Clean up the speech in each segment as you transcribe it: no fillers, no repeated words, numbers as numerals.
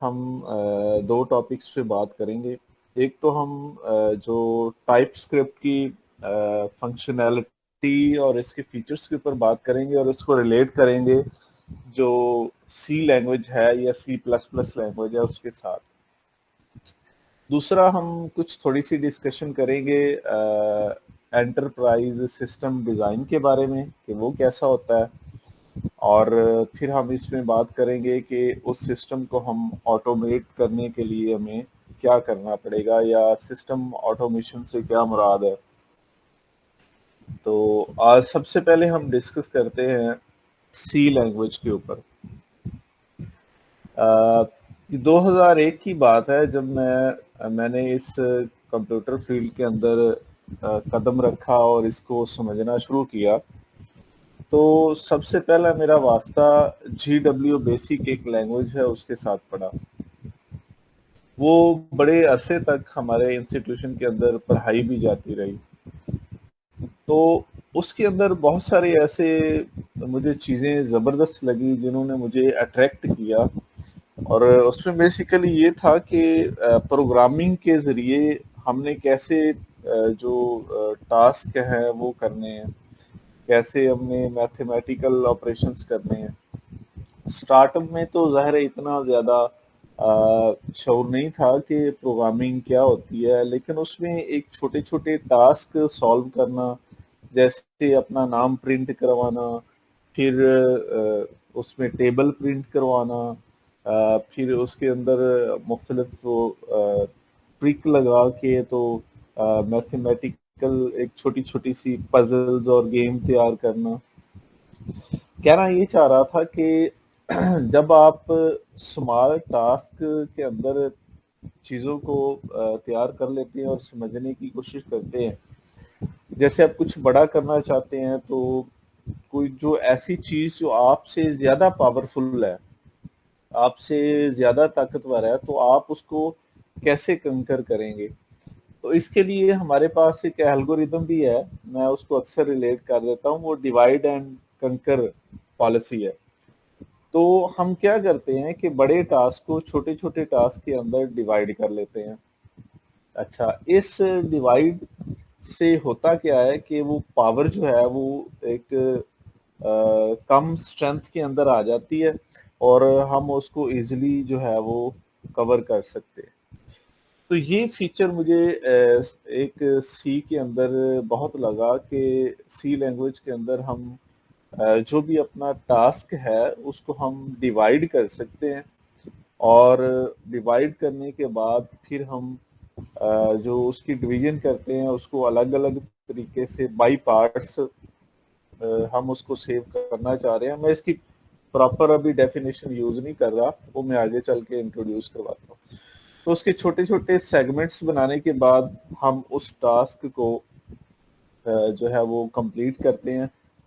ہم دو ٹاپکس پہ بات کریں گے. ایک تو ہم جو ٹائپ اسکرپٹ کی فنکشنالٹی اور اس کے فیچرز کے اوپر بات کریں گے اور اس کو ریلیٹ کریں گے جو سی لینگویج ہے یا سی پلس پلس لینگویج ہے اس کے ساتھ. دوسرا ہم کچھ تھوڑی سی ڈسکشن کریں گے انٹرپرائز سسٹم ڈیزائن کے بارے میں کہ وہ کیسا ہوتا ہے, اور پھر ہم اس میں بات کریں گے کہ اس سسٹم کو ہم آٹومیٹ کرنے کے لیے ہمیں کیا کرنا پڑے گا یا سسٹم آٹومیشن سے کیا مراد ہے. تو آج سب سے پہلے ہم ڈسکس کرتے ہیں سی لینگویج کے اوپر. 2001 کی بات ہے جب میں نے اس کمپیوٹر فیلڈ کے اندر قدم رکھا اور اس کو سمجھنا شروع کیا. تو سب سے پہلا میرا واسطہ GW بیسک ایک لینگویج ہے اس کے ساتھ پڑا. وہ بڑے عرصے تک ہمارے انسٹیٹیوشن کے اندر پڑھائی بھی جاتی رہی. تو اس کے اندر بہت سارے ایسے مجھے چیزیں زبردست لگی جنہوں نے مجھے اٹریکٹ کیا, اور اس میں بیسیکلی یہ تھا کہ پروگرامنگ کے ذریعے ہم نے کیسے جو ٹاسک ہیں وہ کرنے ہیں, کیسے ہم نے میتھمیٹیکل آپریشنز کرنے ہیں. سٹارٹ اپ میں تو ظاہر ہے اتنا زیادہ شعور نہیں تھا کہ پروگرامنگ کیا ہوتی ہے, لیکن اس میں ایک چھوٹے چھوٹے ٹاسک سالو کرنا, جیسے اپنا نام پرنٹ کروانا, پھر اس میں ٹیبل پرنٹ کروانا, پھر اس کے اندر مختلف ٹرک لگا کے تو میتھمیٹیکل ایک چھوٹی چھوٹی سی پزلز اور گیم تیار کرنا. کہنا یہ چاہ رہا تھا کہ جب آپ اسمال ٹاسک کے اندر چیزوں کو تیار کر لیتے ہیں اور سمجھنے کی کوشش کرتے ہیں, جیسے آپ کچھ بڑا کرنا چاہتے ہیں تو کوئی جو ایسی چیز جو آپ سے زیادہ پاورفل ہے, آپ سے زیادہ طاقتور ہے, تو آپ اس کو کیسے کنکر کریں گے. تو اس کے لیے ہمارے پاس ایک الگوریدم بھی ہے, میں اس کو اکثر ریلیٹ کر دیتا ہوں, وہ ڈیوائڈ اینڈ کنکر پالیسی ہے. تو ہم کیا کرتے ہیں کہ بڑے ٹاسک کو چھوٹے چھوٹے ٹاسک کے اندر ڈیوائڈ کر لیتے ہیں. اچھا, اس ڈیوائڈ سے ہوتا کیا ہے کہ وہ پاور جو ہے وہ ایک کم اسٹرینتھ کے اندر آ جاتی ہے اور ہم اس کو ایزیلی جو ہے وہ کور کر سکتے ہیں. تو یہ فیچر مجھے ایک سی کے اندر بہت لگا کہ سی لینگویج کے اندر ہم جو بھی اپنا ٹاسک ہے اس کو ہم ڈیوائڈ کر سکتے ہیں, اور ڈیوائڈ کرنے کے بعد پھر ہم جو اس کی ڈویژن کرتے ہیں اس کو الگ الگ طریقے سے بائی پارٹس ہم اس کو سیو کرنا چاہ رہے ہیں. میں اس کی پراپر ابھی ڈیفینیشن یوز نہیں کر رہا, وہ میں آگے چل کے انٹروڈیوس کرواتا ہوں. تو اس کے چھوٹے چھوٹے سیگمنٹس بنانے کے بعد ہم اس ٹاسک کو جو ہے وہ کمپلیٹ کرتے ہیں,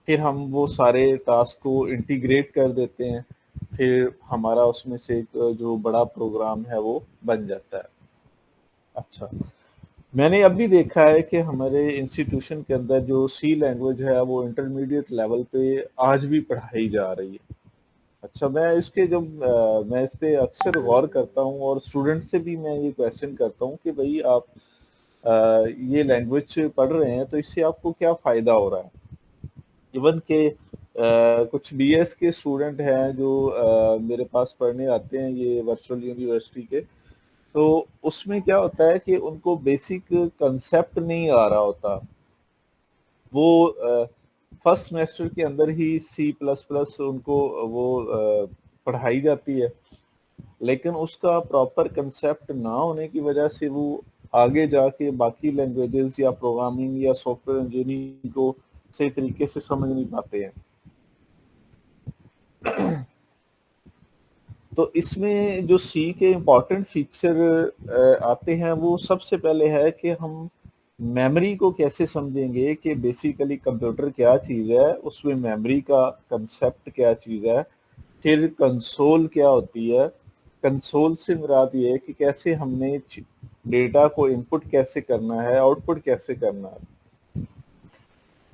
پھر ہم وہ سارے ٹاسک کو انٹیگریٹ کر دیتے ہیں, پھر ہمارا اس میں سے ایک جو بڑا پروگرام ہے وہ بن جاتا ہے. اچھا, میں نے اب بھی دیکھا ہے کہ ہمارے انسٹیٹیوشن کے اندر جو سی لینگویج ہے وہ انٹرمیڈیٹ لیول پہ آج بھی پڑھائی جا رہی ہے. اچھا, میں اس پہ اکثر غور کرتا ہوں اور اسٹوڈنٹ سے بھی میں یہ کویشچن کرتا ہوں کہ بھائی آپ یہ لینگویج پڑھ رہے ہیں تو اس سے آپ کو کیا فائدہ ہو رہا ہے. ایون کہ کچھ بی ایس کے اسٹوڈنٹ ہیں جو میرے پاس پڑھنے آتے ہیں یہ ورچوئل یونیورسٹی کے, تو اس میں کیا ہوتا ہے کہ ان کو بیسک کنسیپٹ نہیں آ رہا ہوتا. وہ فرسٹ سیمیسٹر کے اندر ہی سی پلس پلس ان کو وہ پڑھائی جاتی ہے, لیکن اس کا پراپر کنسیپٹ نہ ہونے کی وجہ سے وہ آگے جا کے باقی لینگویجز یا پروگرامنگ یا سافٹ ویئر انجینئرنگ کو صحیح طریقے سے سمجھ نہیں پاتے ہیں. تو اس میں جو سی کے امپورٹنٹ فیچر آتے ہیں وہ سب سے پہلے ہے کہ ہم میموری کو کیسے سمجھیں گے کہ بیسیکلی کمپیوٹر کیا چیز ہے, اس میں میموری کا کنسیپٹ کیا چیز ہے, پھر کنسول کیا ہوتی ہے. کنسول سے مراد یہ ہے کہ کیسے ہم نے ڈیٹا کو ان پٹ کیسے کرنا ہے, آؤٹ پٹ کیسے کرنا ہے.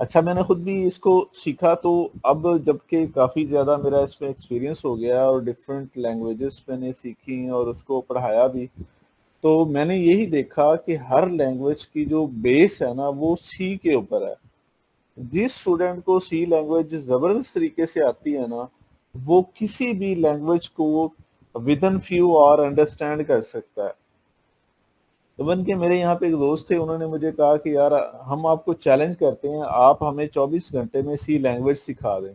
اچھا میں نے خود بھی اس کو سیکھا، تو اب جب کہ کافی زیادہ میرا اس میں ایکسپیرینس ہو گیا اور ڈفرینٹ لینگویجز میں نے سیکھی اور اس کو پڑھایا بھی، تو میں نے یہی دیکھا کہ ہر لینگویج کی جو بیس ہے نا وہ سی کے اوپر ہے. جس اسٹوڈنٹ کو سی لینگویج زبردست طریقے سے آتی ہے نا، وہ کسی بھی لینگویج کو ود ان فیو اور انڈرسٹینڈ کر سکتا ہے. ایون کہ میرے یہاں پہ ایک دوست تھے، انہوں نے مجھے کہا کہ یار ہم آپ کو چیلنج کرتے ہیں، آپ ہمیں 24 گھنٹے میں سی لینگویج سکھا دیں.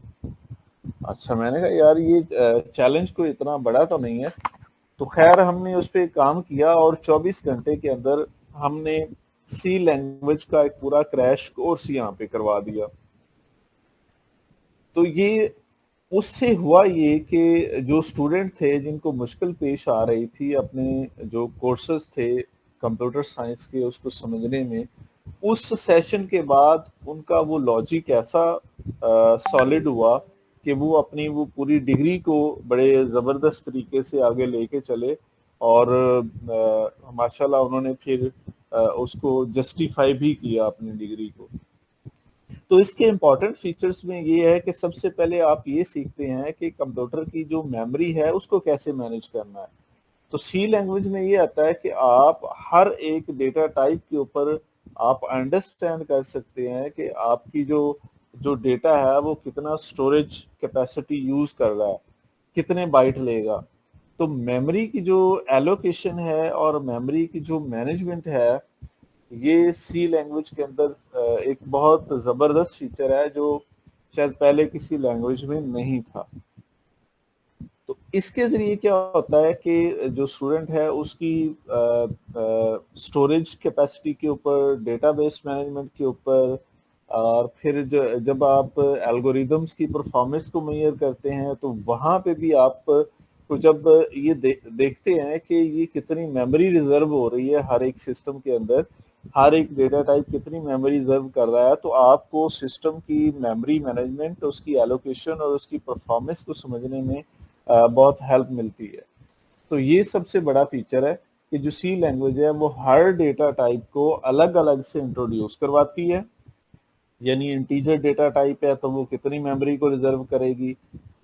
اچھا میں نے کہا یار یہ چیلنج کوئی اتنا بڑا تو نہیں ہے. تو خیر ہم نے اس پہ کام کیا اور 24 گھنٹے کے اندر ہم نے سی لینگویج کا ایک پورا کریش کورس یہاں پہ کروا دیا. تو یہ اس سے ہوا یہ کہ جو اسٹوڈنٹ تھے جن کو مشکل پیش آ رہی تھی اپنے جو کورسز تھے کمپیوٹر سائنس کے اس کو سمجھنے میں، اس سیشن کے بعد ان کا وہ لاجک ایسا سالڈ ہوا کہ وہ اپنی وہ پوری ڈگری کو بڑے زبردست طریقے سے آگے لے کے چلے، اور ماشاءاللہ انہوں نے پھر اس کو جسٹیفائی بھی کیا اپنی ڈگری کو. تو اس کے امپورٹنٹ فیچرز میں یہ ہے کہ سب سے پہلے آپ یہ سیکھتے ہیں کہ کمپیوٹر کی جو میموری ہے اس کو کیسے مینیج کرنا ہے. تو سی لینگویج میں یہ آتا ہے کہ آپ ہر ایک ڈیٹا ٹائپ کے اوپر آپ انڈرسٹینڈ کر سکتے ہیں کہ آپ کی جو ڈیٹا ہے وہ کتنا سٹوریج کیپیسٹی یوز کر رہا ہے، کتنے بائٹ لے گا. تو میموری کی جو ایلوکیشن ہے اور میموری کی جو مینجمنٹ ہے، یہ سی لینگویج کے اندر ایک بہت زبردست فیچر ہے جو شاید پہلے کسی لینگویج میں نہیں تھا. تو اس کے ذریعے کیا ہوتا ہے کہ جو اسٹوڈنٹ ہے اس کی اسٹوریج کیپیسٹی کے اوپر، ڈیٹا بیس مینجمنٹ کے اوپر، اور پھر جب آپ الگوریدمس کی پرفارمنس کو میئر کرتے ہیں تو وہاں پہ بھی آپ کو جب یہ دیکھتے ہیں کہ یہ کتنی میموری ریزرو ہو رہی ہے ہر ایک سسٹم کے اندر، ہر ایک ڈیٹا ٹائپ کتنی میموری ریزرو کر رہا ہے، تو آپ کو سسٹم کی میموری مینجمنٹ، اس کی ایلوکیشن اور اس کی پرفارمنس کو سمجھنے میں بہت ہیلپ ملتی ہے. تو یہ سب سے بڑا فیچر ہے کہ جو سی لینگویج ہے وہ ہر ڈیٹا ٹائپ کو الگ الگ سے انٹروڈیوس کرواتی ہے. یعنی انٹیجر ڈیٹا ٹائپ ہے تو وہ کتنی میموری کو ریزرو کرے گی،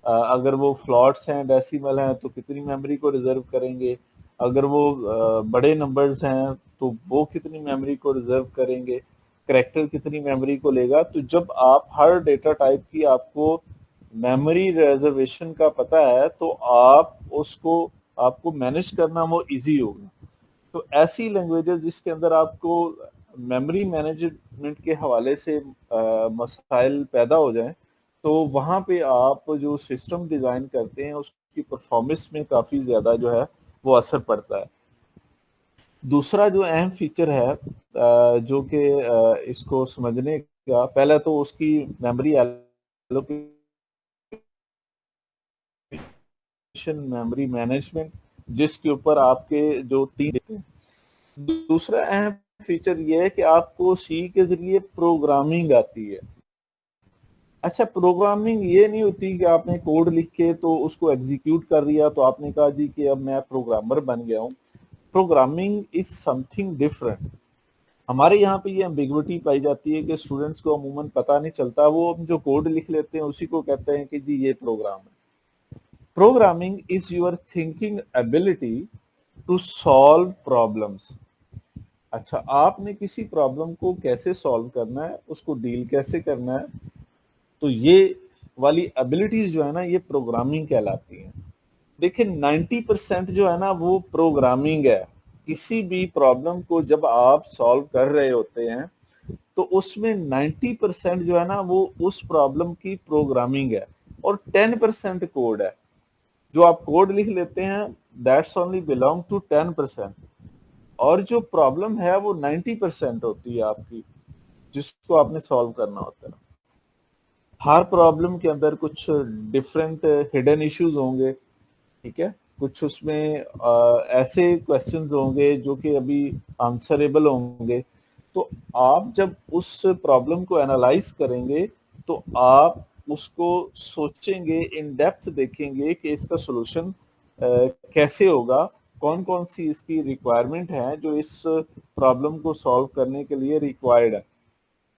اگر وہ فلوٹس ہیں، ڈیسیمل ہیں تو کتنی میموری کو ریزرو کریں گے، اگر وہ بڑے نمبرز ہیں تو وہ کتنی میموری کو ریزرو کریں گے، کریکٹر کتنی میموری کو لے گا. تو جب آپ ہر ڈیٹا ٹائپ کی آپ کو میموری ریزرویشن کا پتہ ہے تو آپ کو مینیج کرنا وہ ایزی ہوگا. تو ایسی لینگویجز جس کے اندر آپ کو میموری مینجمنٹ کے حوالے سے مسائل پیدا ہو جائیں، تو وہاں پہ آپ جو سسٹم ڈیزائن کرتے ہیں اس کی پرفارمنس میں کافی زیادہ جو ہے وہ اثر پڑتا ہے. دوسرا جو اہم فیچر ہے جو کہ اس کو سمجھنے کا، پہلا تو اس کی میموری میموری مینجمنٹ جس کے اوپر آپ کے جو تین ہیں. دوسرا اہم فیچر یہ ہے کہ آپ کو سی کے ذریعے پروگرامنگ آتی ہے. اچھا پروگرامنگ یہ نہیں ہوتی کہ آپ نے کوڈ لکھ کے تو اس کو ایگزیکیوٹ کر دیا تو آپ نے کہا جی کہ اب میں پروگرامر بن گیا ہوں. Programming is some thing different. ہمارے یہاں پہ یہ امبیگوٹی پائی جاتی ہے کہ اسٹوڈنٹس کو عموماً پتہ نہیں چلتا، وہ جو کوڈ لکھ لیتے ہیں اسی کو کہتے ہیں کہ جی یہ پروگرام ہے. Programming is your thinking ability to solve problems. اچھا آپ نے کسی پرابلم کو کیسے سالو کرنا ہے، اس کو ڈیل کیسے کرنا ہے، تو یہ والی ایبلٹیز جو ہے نا یہ پروگرامنگ کہلاتی ہیں. دیکھیں 90% جو ہے نا وہ پروگرامنگ ہے. کسی بھی پرابلم کو جب آپ سالو کر رہے ہوتے ہیں تو اس میں 90% جو ہے نا وہ اس پرابلم کی پروگرامنگ ہے اور 10% کوڈ ہے. جو آپ کوڈ لکھ لیتے ہیں دیٹس اونلی belong to 10%، اور جو پرابلم ہے وہ 90% ہوتی ہے آپ کی، جس کو آپ نے سالو کرنا ہوتا ہے. ہر پرابلم کے اندر کچھ ڈفرینٹ ہڈن ایشوز ہوں گے، ٹھیک ہے، کچھ اس میں ایسے کویسچنز ہوں گے جو کہ ابھی آنسریبل ہوں گے. تو آپ جب اس پرابلم کو انالائز کریں گے تو آپ اس کو سوچیں گے، ان ڈیپتھ دیکھیں گے کہ اس کا سولوشن کیسے ہوگا، کون کون سی اس کی ریکوائرمنٹ ہے جو اس پرابلم کو سالو کرنے کے لیے ریکوائرڈ ہے.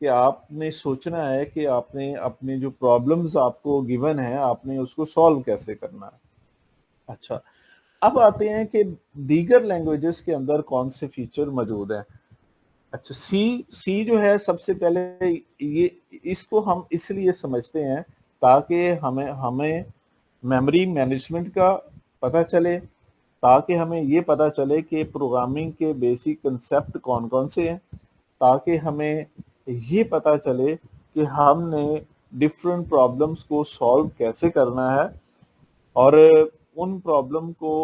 کہ آپ نے سوچنا ہے کہ آپ نے اپنے جو پرابلمز آپ کو گیون ہیں آپ نے اس کو سالو کیسے کرنا ہے. اچھا، اب آتے ہیں کہ دیگر لینگویجز کے اندر کون سے فیچر موجود ہیں. اچھا، سی جو ہے سب سے پہلے یہ اس کو ہم اس لیے سمجھتے ہیں تاکہ ہمیں میموری مینجمنٹ کا پتہ چلے، تاکہ ہمیں یہ پتہ چلے کہ پروگرامنگ کے بیسک کنسیپٹ کون کون سے ہیں، تاکہ ہمیں یہ پتہ چلے کہ ہم نے ڈفرینٹ پرابلمس کو سالو کیسے کرنا ہے، اور ان پرابلم کو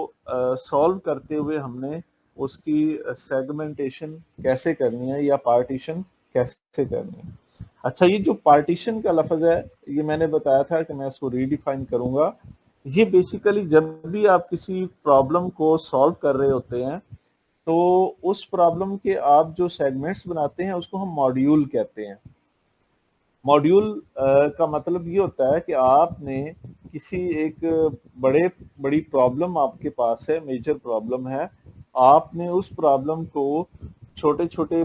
سالو کرتے ہوئے ہم نے اس کی سیگمنٹیشن کیسے کرنی ہے یا پارٹیشن کیسے کرنی ہے. اچھا، یہ جو پارٹیشن کا لفظ ہے یہ میں نے بتایا تھا کہ میں اس کو ریڈیفائن کروں گا. یہ بیسیکلی جب بھی آپ کسی پرابلم کو سالو کر رہے ہوتے ہیں تو اس پرابلم کے آپ جو سیگمنٹس بناتے ہیں اس کو ہم ماڈیول کہتے ہیں. ماڈیول کا مطلب یہ ہوتا ہے کہ آپ نے کسی ایک بڑی پرابلم آپ کے پاس ہے، میجر پرابلم ہے، آپ نے اس پرابلم کو چھوٹے چھوٹے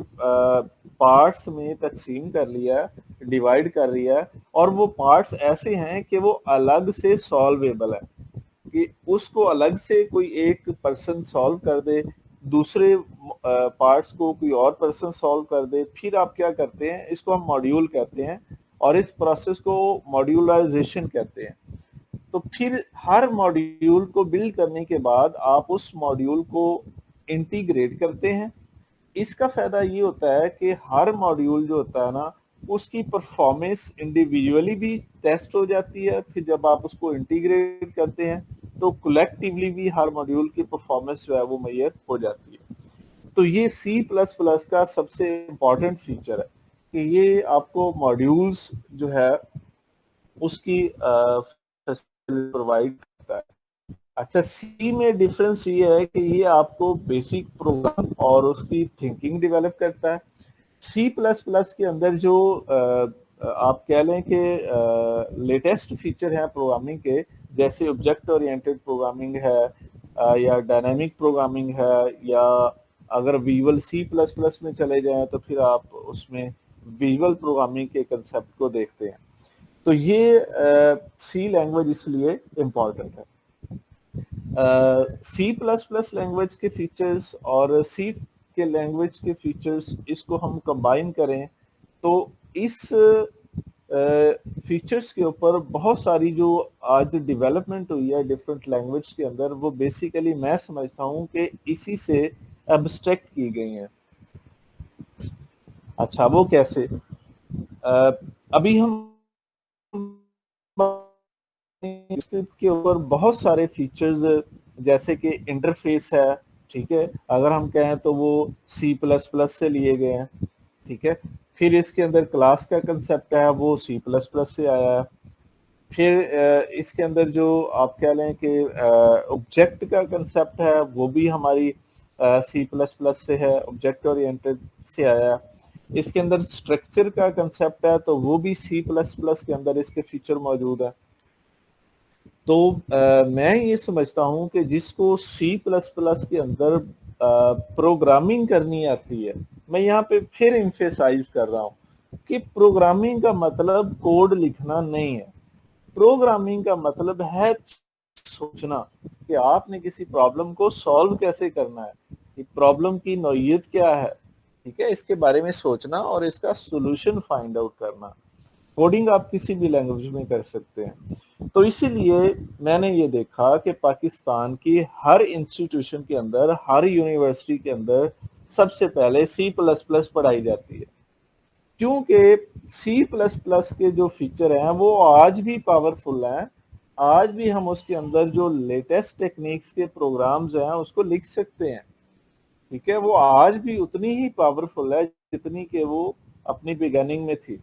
پارٹس میں تقسیم کر لیا ہے، ڈیوائیڈ کر لیا ہے، اور وہ پارٹس ایسے ہیں کہ وہ الگ سے سالویبل ہے، کہ اس کو الگ سے کوئی ایک پرسن سالو کر دے، دوسرے پارٹس کو کوئی اور پرسن سالو کر دے، پھر آپ کیا کرتے ہیں، اس کو ہم ماڈیول کہتے ہیں اور اس پروسیس کو ماڈیولائزیشن کہتے ہیں. تو پھر ہر ماڈیول کو بلڈ کرنے کے بعد آپ اس ماڈیول کو انٹیگریٹ کرتے ہیں. اس کا فائدہ یہ ہوتا ہے کہ ہر ماڈیول جو ہوتا ہے نا اس کی پرفارمنس انڈیویجولی بھی ٹیسٹ ہو جاتی ہے، پھر جب آپ اس کو انٹیگریٹ کرتے ہیں تو کولیکٹیولی بھی ہر ماڈیول کی پرفارمنس جو ہے وہ میئر ہو جاتی ہے. تو یہ سی پلس پلس کا سب سے امپورٹنٹ فیچر ہے کہ یہ آپ کو ماڈیولز جو ہے اس کی پرووائڈ کرتا ہے. اچھا، سی میں ڈفرینس یہ ہے کہ یہ آپ کو بیسک پروگرام اور اس کی تھنکنگ ڈیولپ کرتا ہے. سی پلس پلس کے اندر جو آپ کہہ لیں کہ لیٹسٹ فیچر ہیں پروگرامنگ کے، جیسے آبجیکٹ اورینٹڈ پروگرامنگ ہے یا ڈائنامک پروگرامنگ ہے، یا اگر ویژول سی پلس پلس میں چلے جائیں تو پھر آپ اس میں ویژول پروگرامنگ کے کنسیپٹ کو دیکھتے ہیں. تو یہ سی لینگویج اس لیے امپورٹنٹ ہے. سی پلس پلس لینگویج کے فیچرز اور سی کے لینگویج کے فیچرز اس کو ہم کمبائن کریں تو اس فیچرز کے اوپر بہت ساری جو آج ڈیولپمنٹ ہوئی ہے ڈفرینٹ لینگویج کے اندر، وہ بیسیکلی میں سمجھتا ہوں کہ اسی سے ایبسٹریکٹ کی گئی ہیں. اچھا، وہ کیسے؟ ابھی ہم اسکرپٹ کے اوپر بہت سارے فیچرز جیسے کہ انٹرفیس ہے، ٹھیک ہے، اگر ہم کہیں تو وہ سی پلس پلس سے لیے گئے ہیں، ٹھیک ہے. پھر اس کے اندر کلاس کا کنسیپٹ ہے وہ سی پلس پلس سے آیا ہے. پھر اس کے اندر جو آپ کہہ لیں کہ آبجیکٹ کا کنسیپٹ ہے وہ بھی ہماری سی پلس پلس سے ہے، آبجیکٹ اورینٹڈ سے آیا ہے. اس کے اندر اسٹرکچر کا کنسیپٹ ہے تو وہ بھی سی پلس پلس کے اندر اس کے فیچر موجود ہے. تو میں یہ سمجھتا ہوں کہ جس کو سی پلس پلس کے اندر پروگرامنگ کرنی آتی ہے، میں یہاں پہ پھر ایمفیسائز کر رہا ہوں کہ پروگرامنگ کا مطلب کوڈ لکھنا نہیں ہے. پروگرامنگ کا مطلب ہے سوچنا کہ آپ نے کسی پرابلم کو سالو کیسے کرنا ہے، پرابلم کی نوعیت کیا ہے، ٹھیک ہے، اس کے بارے میں سوچنا اور اس کا سولوشن فائنڈ آؤٹ کرنا. کوڈنگ آپ کسی بھی لینگویج میں کر سکتے ہیں. تو اسی لیے میں نے یہ دیکھا کہ پاکستان کی ہر انسٹیٹیوشن کے اندر، ہر یونیورسٹی کے اندر سب سے پہلے سی پلس پلس پڑھائی جاتی ہے، کیونکہ سی پلس پلس کے جو فیچر ہیں وہ آج بھی پاورفل ہیں. آج بھی ہم اس کے اندر جو لیٹسٹ ٹیکنیکس کے پروگرامز ہیں اس کو لکھ سکتے ہیں، ٹھیک ہے. وہ آج بھی اتنی ہی پاورفل ہے جتنی کہ وہ اپنی بگننگ میں تھی،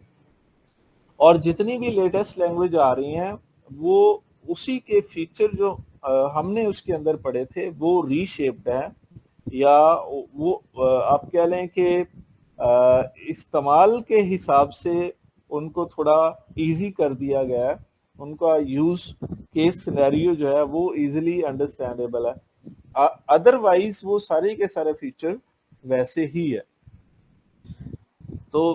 اور جتنی بھی لیٹسٹ لینگویج آ رہی ہیں وہ اسی کے فیچر جو ہم نے اس کے اندر پڑھے تھے وہ ری شیپڈ ہیں، یا وہ آپ کہہ لیں کہ استعمال کے حساب سے ان کو تھوڑا ایزی کر دیا گیا ہے. ان کا یوز کیس سینیریو جو ہے وہ ایزیلی انڈرسٹینڈیبل ہے. ادروائز وہ سارے کے سارے فیچر ویسے ہی ہے. تو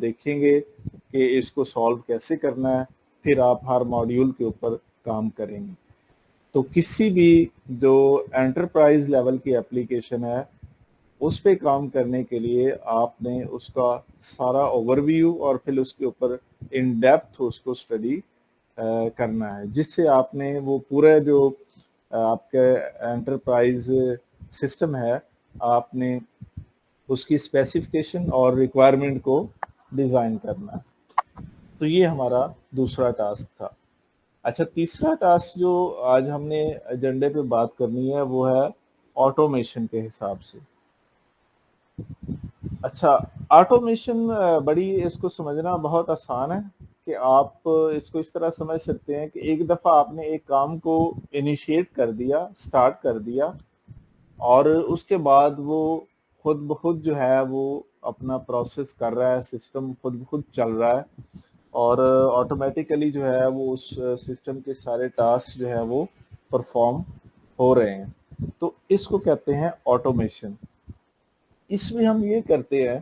دیکھیں گے کہ اس کو سالو کیسے کرنا ہے، پھر آپ ہر ماڈیول کے اوپر کام کریں گے۔ تو کسی بھی جو انٹرپرائز لیول کی اپلیکیشن ہے اس پہ کام کرنے کے لیے آپ نے اس کا سارا اوور ویو اور پھر اس کے اوپر ان ڈیپتھ اس کو اسٹڈی کرنا ہے، جس سے آپ نے وہ پورا جو آپ کے انٹرپرائز سسٹم ہے آپ نے اس کی اسپیسیفکیشن اور ریکوائرمنٹ کو ڈیزائن کرنا ہے۔ تو یہ ہمارا دوسرا ٹاسک تھا۔ اچھا، تیسرا ٹاسک جو آج ہم نے ایجنڈے پہ بات کرنی ہے وہ ہے آٹومیشن کے حساب سے۔ اچھا، آٹومیشن بڑی اس کو سمجھنا بہت آسان ہے کہ آپ اس کو اس طرح سمجھ سکتے ہیں کہ ایک دفعہ آپ نے ایک کام کو انیشیٹ کر دیا، سٹارٹ کر دیا، اور اس کے بعد وہ خود بخود جو ہے وہ اپنا پروسیس کر رہا ہے، سسٹم خود بخود چل رہا ہے، اور آٹومیٹیکلی جو ہے وہ اس سسٹم کے سارے ٹاسک جو ہے وہ پرفارم ہو رہے ہیں۔ تو اس کو کہتے ہیں آٹومیشن۔ اس میں ہم یہ کرتے ہیں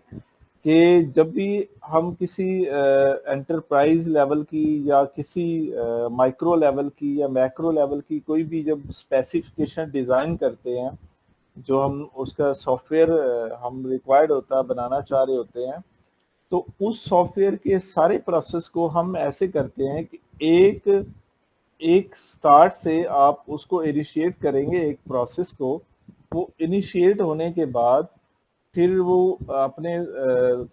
کہ جب بھی ہم کسی انٹرپرائز لیول کی یا کسی مائکرو لیول کی یا میکرو لیول کی کوئی بھی جب اسپیسیفکیشن ڈیزائن کرتے ہیں، جو ہم اس کا سافٹ ویئر ہم ریکوائرڈ ہوتا ہے بنانا چاہ رہے ہوتے ہیں، تو اس سافٹ ویئر کے سارے پروسیس کو ہم ایسے کرتے ہیں کہ ایک سٹارٹ سے آپ اس کو انیشیٹ کریں گے ایک پروسیس کو، وہ انیشیٹ ہونے کے بعد پھر وہ اپنے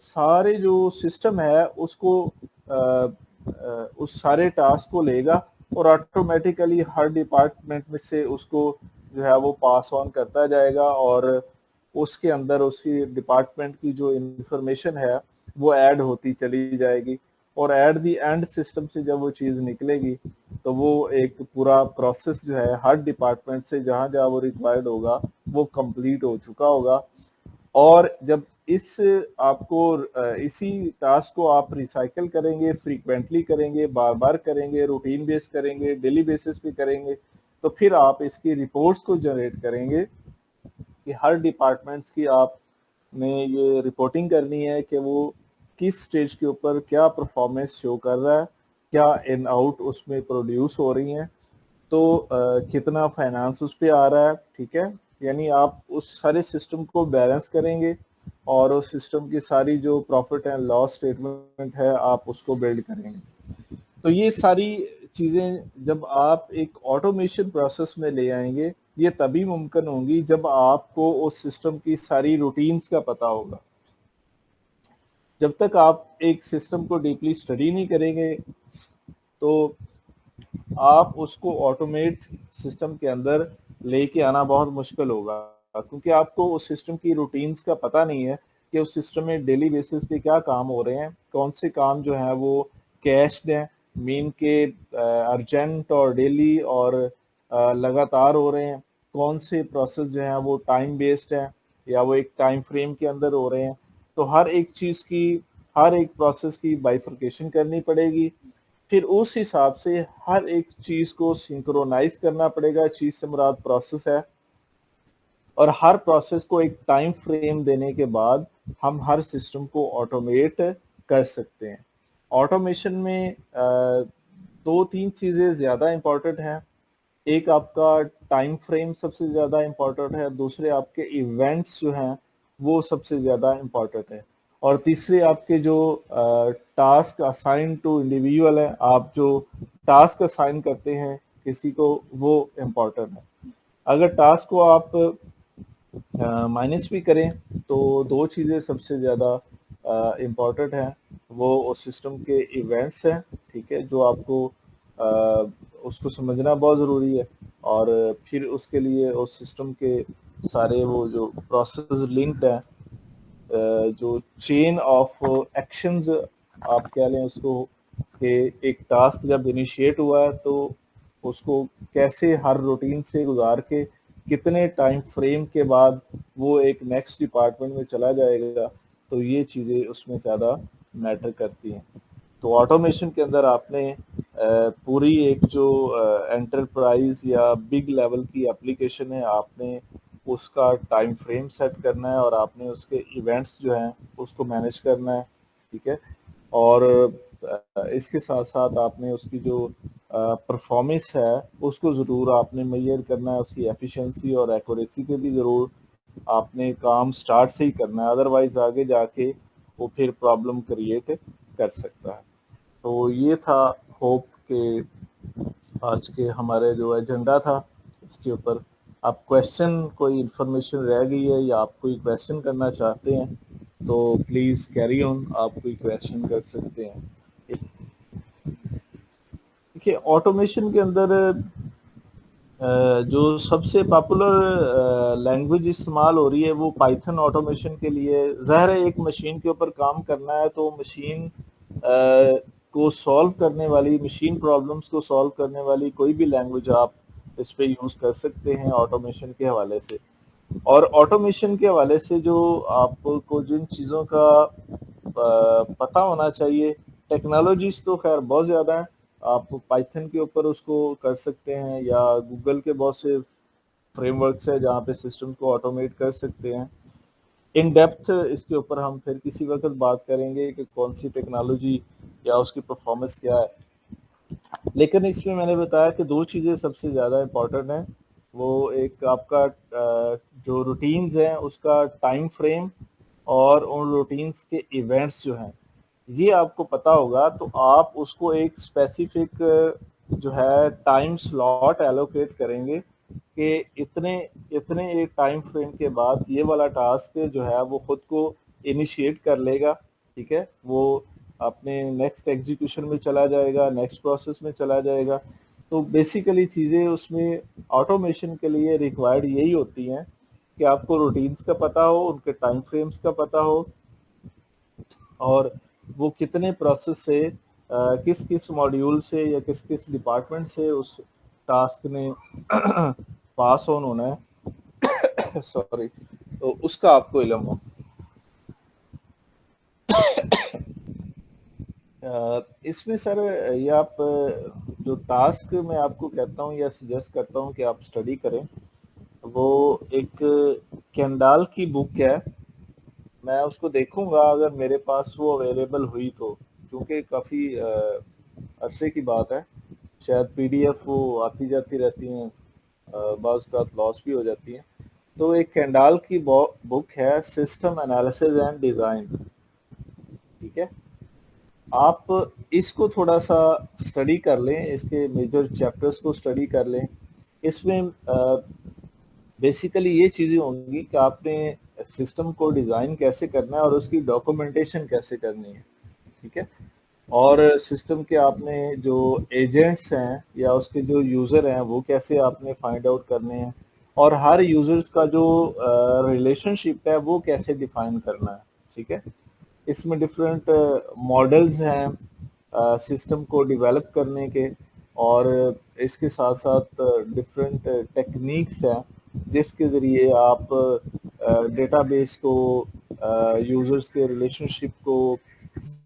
سارے جو سسٹم ہے اس کو اس سارے ٹاسک کو لے گا اور آٹومیٹیکلی ہر ڈپارٹمنٹ میں سے اس کو جو ہے وہ پاس آن کرتا جائے گا، اور اس کے اندر اس کی ڈپارٹمنٹ کی جو انفارمیشن ہے وہ ایڈ ہوتی چلی جائے گی، اور ایٹ دی اینڈ سسٹم سے جب وہ چیز نکلے گی تو وہ ایک پورا پروسیس جو ہے ہر ڈپارٹمنٹ سے جہاں جہاں وہ ریکوائرڈ ہوگا وہ کمپلیٹ ہو چکا ہوگا۔ اور جب اس آپ کو اسی ٹاسک کو آپ ریسائیکل کریں گے، فریکوینٹلی کریں گے، بار بار کریں گے، روٹین بیس کریں گے، ڈیلی بیسس پہ کریں گے، تو پھر آپ اس کی رپورٹس کو جنریٹ کریں گے کہ ہر ڈپارٹمنٹس کی آپ نے یہ رپورٹنگ کرنی ہے کہ وہ کس سٹیج کے اوپر کیا پرفارمنس شو کر رہا ہے، کیا ان آؤٹ اس میں پروڈیوس ہو رہی ہیں، تو کتنا فائنانس اس پہ آ رہا ہے، ٹھیک ہے۔ یعنی آپ اس سارے سسٹم کو بیلنس کریں گے اور اس سسٹم کی ساری جو پروفٹ اینڈ لاس سٹیٹمنٹ ہے آپ اس کو بلڈ کریں گے۔ تو یہ ساری چیزیں جب آپ ایک آٹومیشن پروسیس میں لے آئیں گے، یہ تبھی ممکن ہوں گی جب آپ کو اس سسٹم کی ساری روٹینز کا پتہ ہوگا۔ جب تک آپ ایک سسٹم کو ڈیپلی اسٹڈی نہیں کریں گے تو آپ اس کو آٹومیٹ سسٹم کے اندر لے کے آنا بہت مشکل ہوگا، کیونکہ آپ کو اس سسٹم کی روٹینز کا پتہ نہیں ہے کہ اس سسٹم میں ڈیلی بیسس پہ کیا کام ہو رہے ہیں، کون سے کام جو ہیں وہ کیشڈ ہیں، مین کے ارجنٹ اور ڈیلی اور لگاتار ہو رہے ہیں، کون سے پروسیس جو ہیں وہ ٹائم بیسڈ ہیں یا وہ ایک ٹائم فریم کے اندر ہو رہے ہیں۔ تو ہر ایک چیز کی، ہر ایک پروسیس کی بائیفرکیشن کرنی پڑے گی، پھر اس حساب سے ہر ایک چیز کو سنکرونائز کرنا پڑے گا، چیز سے مراد پروسیس ہے، اور ہر پروسیس کو ایک ٹائم فریم دینے کے بعد ہم ہر سسٹم کو آٹومیٹ کر سکتے ہیں۔ آٹومیشن میں دو تین چیزیں زیادہ امپورٹنٹ ہیں، ایک آپ کا ٹائم فریم سب سے زیادہ امپورٹنٹ ہے، دوسرے آپ کے ایونٹس جو ہیں وہ سب سے زیادہ امپورٹنٹ ہے، اور تیسرے آپ کے جو ٹاسک اسائن ٹو انڈیویجول ہے، آپ جو ٹاسک اسائن کرتے ہیں کسی کو، وہ امپورٹنٹ ہے۔ اگر ٹاسک کو آپ مائنس بھی کریں تو دو چیزیں سب سے زیادہ امپورٹنٹ ہیں، وہ اس سسٹم کے ایونٹس ہیں، ٹھیک ہے، جو آپ کو اس کو سمجھنا بہت ضروری ہے، اور پھر اس کے لیے اس سسٹم کے سارے وہ جو پروسیس لنکڈ ہیں، جو چین آف ایکشنز آپ کہہ لیں اس کو، کہ ایک ٹاسک جب انیشیٹ ہوا ہے تو اس کو کیسے ہر روٹین سے گزار کے کتنے ٹائم فریم کے بعد وہ ایک نیکسٹ ڈپارٹمنٹ میں چلا جائے گا، تو یہ چیزیں اس میں زیادہ میٹر کرتی ہیں۔ تو آٹومیشن کے اندر آپ نے پوری ایک جو انٹرپرائز یا بگ لیول کی اپلیکیشن ہے، آپ نے اس کا ٹائم فریم سیٹ کرنا ہے، اور آپ نے اس کے ایونٹس جو ہیں اس کو مینیج کرنا ہے، ٹھیک ہے. اور اس کے ساتھ ساتھ آپ نے اس کی جو پرفارمنس ہے اس کو ضرور آپ نے میئر کرنا ہے, اس کی ایفیشنسی اور ایکوریسی پہ بھی ضرور آپ نے کام سٹارٹ سے ہی کرنا ہے, ادروائز آگے جا کے وہ پھر پرابلم کریٹ کر سکتا ہے. تو یہ تھا ہوپ کہ آج کے ہمارے جو ایجنڈا تھا اس کے اوپر آپ کویشچن, کوئی انفارمیشن رہ گئی ہے یا آپ کوئی کویشچن کرنا چاہتے ہیں تو پلیز کیری آن, آپ کوئی کویشچن کر سکتے ہیں. دیکھیے آٹومیشن کے اندر جو سب سے پاپولر لینگویج استعمال ہو رہی ہے وہ پائتھن آٹومیشن کے لیے. ظاہر ہے ایک مشین کے اوپر کام کرنا ہے تو مشین کو سالو کرنے والی, مشین پرابلمس کو سالو کرنے والی کوئی بھی لینگویج آپ اس پہ یوز کر سکتے ہیں آٹومیشن کے حوالے سے. اور آٹومیشن کے حوالے سے جو آپ کو جن چیزوں کا پتہ ہونا چاہیے, ٹیکنالوجیز تو خیر بہت زیادہ ہیں, آپ پائتھن کے اوپر اس کو کر سکتے ہیں یا گوگل کے بہت سے فریم ورکس ہے جہاں پہ سسٹم کو آٹومیٹ کر سکتے ہیں. ان ڈیپتھ اس کے اوپر ہم پھر کسی وقت بات کریں گے کہ کون سی ٹیکنالوجی یا اس کی پرفارمنس کیا ہے. لیکن اس میں نے بتایا کہ دو چیزیں سب سے زیادہ امپورٹنٹ ہیں, وہ ایک آپ کا جو روٹینز ہیں اس کا ٹائم فریم, اور ان روٹینز کے ایونٹس جو ہیں یہ آپ کو پتا ہوگا تو آپ اس کو ایک اسپیسیفک جو ہے ٹائم سلاٹ ایلوکیٹ کریں گے کہ اتنے ایک ٹائم فریم کے بعد یہ والا ٹاسک جو ہے وہ خود کو انیشیٹ کر لے گا. ٹھیک ہے, وہ اپنے نیکسٹ ایگزیکیوشن میں چلا جائے گا, نیکسٹ پروسیس میں چلا جائے گا. تو بیسیکلی چیزیں اس میں آٹومیشن کے لیے ریکوائرڈ یہی ہوتی ہیں کہ آپ کو روٹینز کا پتہ ہو, ان کے ٹائم فریمز کا پتہ ہو, اور وہ کتنے پروسیس سے کس کس ماڈیول سے یا کس کس ڈپارٹمنٹ سے اس ٹاسک نے پاس آن ہونا ہے سوری, تو اس کا آپ کو علم ہو. اس میں سر یہ آپ جو ٹاسک میں آپ کو کہتا ہوں یا سجیسٹ کرتا ہوں کہ آپ اسٹڈی کریں, وہ ایک کینڈال کی بک ہے. میں اس کو دیکھوں گا اگر میرے پاس وہ اویلیبل ہوئی تو, کیونکہ کافی عرصے کی بات ہے, شاید پی ڈی ایف وہ آتی جاتی رہتی ہیں, بعض اوقات لاس بھی ہو جاتی ہیں. تو ایک کینڈال کی بک ہے, سسٹم انالیسز اینڈ ڈیزائن. ٹھیک ہے, آپ اس کو تھوڑا سا اسٹڈی کر لیں, اس کے میجر چیپٹرز کو اسٹڈی کر لیں. اس میں بیسیکلی یہ چیزیں ہوں گی کہ آپ نے سسٹم کو ڈیزائن کیسے کرنا ہے اور اس کی ڈاکومنٹیشن کیسے کرنی ہے. ٹھیک ہے, اور سسٹم کے آپ نے جو ایجنٹس ہیں یا اس کے جو یوزر ہیں وہ کیسے آپ نے فائنڈ آؤٹ کرنے ہیں, اور ہر یوزرز کا جو ریلیشن شپ ہے وہ کیسے ڈیفائن کرنا ہے. ٹھیک ہے, اس میں ڈفرینٹ ماڈلز ہیں سسٹم کو ڈیولپ کرنے کے, اور اس کے ساتھ ساتھ ڈفرینٹ ٹیکنیکس ہیں جس کے ذریعے آپ ڈیٹا بیس کو, یوزرز کے ریلیشن شپ کو,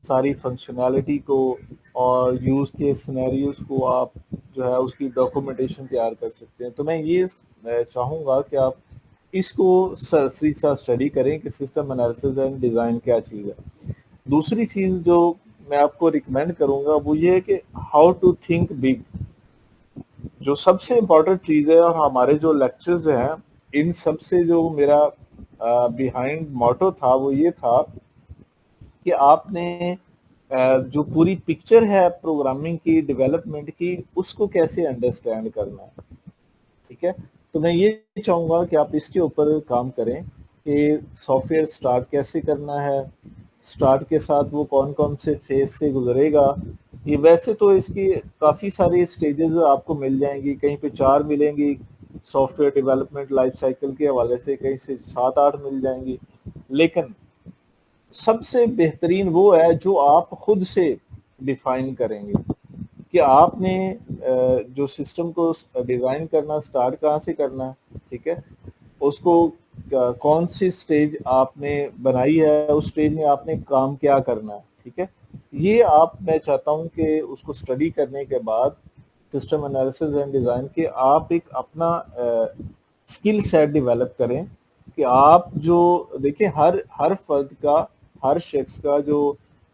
ساری فنکشنالٹی کو اور یوز کے سینیریوز کو آپ جو ہے اس کی ڈاکومنٹیشن تیار کر سکتے ہیں. تو میں یہ چاہوں گا کہ آپ اس کو سرسری سا اسٹڈی کریں کہ سسٹم انالیسز اینڈ ڈیزائن کیا چیز ہے. دوسری چیز جو میں آپ کو ریکمینڈ کروں گا وہ یہ ہے کہ ہاؤ ٹو تھنک بگ. جو سب سے امپورٹنٹ چیز ہے, اور ہمارے جو لیکچرز ہیں ان سب سے جو میرا بیہائنڈ موٹو تھا وہ یہ تھا کہ آپ نے جو پوری پکچر ہے پروگرامنگ کی, ڈیولپمنٹ کی, اس کو کیسے انڈرسٹینڈ کرنا ہے. ٹھیک ہے, تو میں یہ چاہوں گا کہ آپ اس کے اوپر کام کریں کہ سافٹ ویئر اسٹارٹ کیسے کرنا ہے, اسٹارٹ کے ساتھ وہ کون کون سے فیز سے گزرے گا. یہ ویسے تو اس کی کافی ساری اسٹیجز آپ کو مل جائیں گی, کہیں پہ 4 ملیں گی soft where development life cycle کے حوالے سے, کہیں سے 7-8 مل جائیں گی, لیکن سب سے بہترین وہ ہے جو آپ خود سے ڈیفائن کریں گے کہ آپ نے جو سسٹم کو ڈیزائن کرنا سٹارٹ کہاں سے کرنا ہے. ٹھیک ہے, اس کو کون سی سٹیج آپ نے بنائی ہے, اس سٹیج میں آپ نے کام کیا کرنا ہے. ٹھیک ہے, یہ آپ میں چاہتا ہوں کہ اس کو سٹڈی کرنے کے بعد سسٹم انالیسز اینڈ ڈیزائن کے آپ ایک اپنا اسکل سیٹ ڈیولپ کریں کہ آپ جو دیکھیں ہر فرد کا, ہر شخص کا جو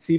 C++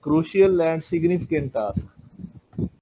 crucial and significant task.